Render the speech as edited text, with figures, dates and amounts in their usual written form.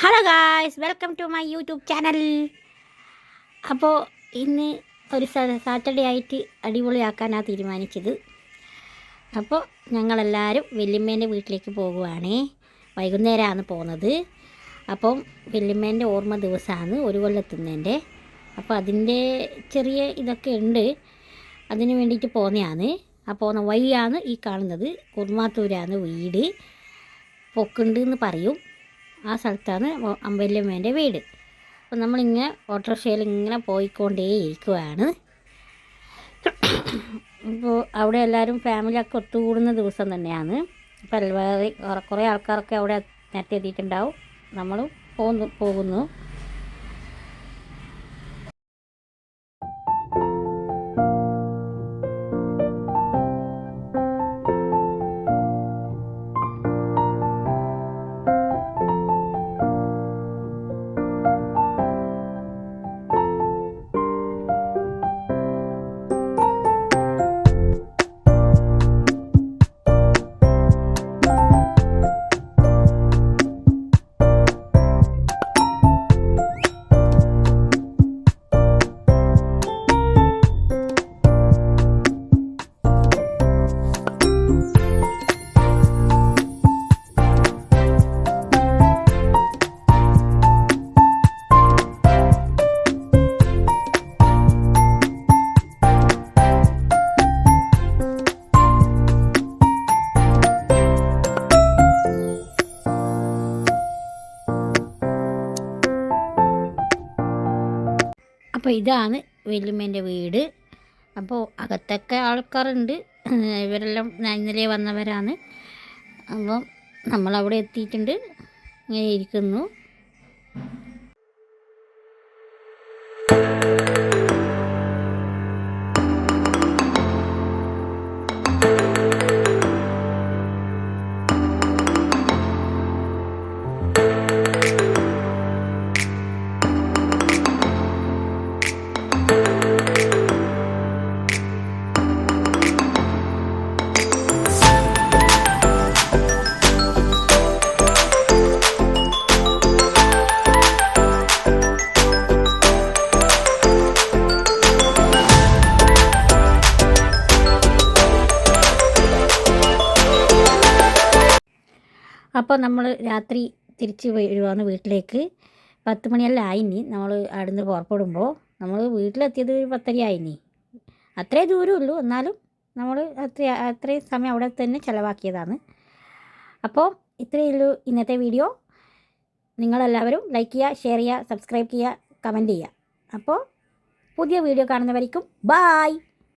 Hello guys, welcome to my YouTube channel. അപ്പോൾ ഇന്ന് ഒരു സാറ്റർഡേ ആയിട്ട് അടിപൊളിയാക്കാനാണ് തീരുമാനിച്ചത്. അപ്പോൾ ഞങ്ങളെല്ലാവരും വല്യമ്മേൻ്റെ വീട്ടിലേക്ക് പോകുവാണേ. വൈകുന്നേരമാണ് പോകുന്നത്. അപ്പം വല്യമ്മേൻ്റെ ഓർമ്മ ദിവസമാണ് ഒരു കൊല്ലത്തുന്നതിൻ്റെ. അപ്പോൾ അതിൻ്റെ ചെറിയ ഇതൊക്കെ ഉണ്ട്, അതിന് വേണ്ടിയിട്ട് പോകുന്നതാണ്. ആ പോകുന്ന വഴിയാണ് ഈ കാണുന്നത്. കുർമാത്തൂരാണ് വീട്. പൊക്കുണ്ട് എന്ന് പറയും. ആ സ്ഥലത്താണ് വല്യമ്മേൻ്റെ വീട്. അപ്പോൾ നമ്മളിങ്ങനെ ഓട്ടോറിക്ഷയിൽ ഇങ്ങനെ പോയിക്കൊണ്ടേ ഇരിക്കുകയാണ്. ഇപ്പോൾ അവിടെ എല്ലാവരും ഫാമിലിയൊക്കെ ഒത്തുകൂടുന്ന ദിവസം തന്നെയാണ്. അപ്പോൾ കുറേ ആൾക്കാരൊക്കെ അവിടെ നേരത്തെ എത്തിയിട്ടുണ്ടാവും. നമ്മളും പോകുന്നു. അപ്പോൾ ഇതാണ് വല്യമ്മേൻ്റെ വീട്. അപ്പോൾ അകത്തൊക്കെ ആൾക്കാരുണ്ട്. ഇവരെല്ലാം ഇന്നലെ വന്നവരാണ്. അപ്പം നമ്മളവിടെ എത്തിയിട്ടുണ്ട്, ഇങ്ങനെ ഇരിക്കുന്നു. അപ്പോൾ നമ്മൾ രാത്രി തിരിച്ച് വരുവാണ് വീട്ടിലേക്ക്. 10 മണിയെല്ലാം ആയിനി. നമ്മൾ അവിടുന്ന് പുറപ്പെടുമ്പോൾ നമ്മൾ വീട്ടിലെത്തിയത് 10:30 ആയിനി. അത്രേ ദൂരമുള്ളൂ, എന്നാലും നമ്മൾ അത്രയും സമയം അവിടെ തന്നെ ചിലവാക്കിയതാണ്. അപ്പോൾ ഇത്രയേ ഉള്ളൂ ഇന്നത്തെ വീഡിയോ. നിങ്ങളെല്ലാവരും ലൈക്ക് ചെയ്യുക, ഷെയർ ചെയ്യുക, സബ്സ്ക്രൈബ് ചെയ്യുക, കമൻറ്റ് ചെയ്യുക. അപ്പോൾ പുതിയ വീഡിയോ കാണുന്നവരേക്കും ബായ്.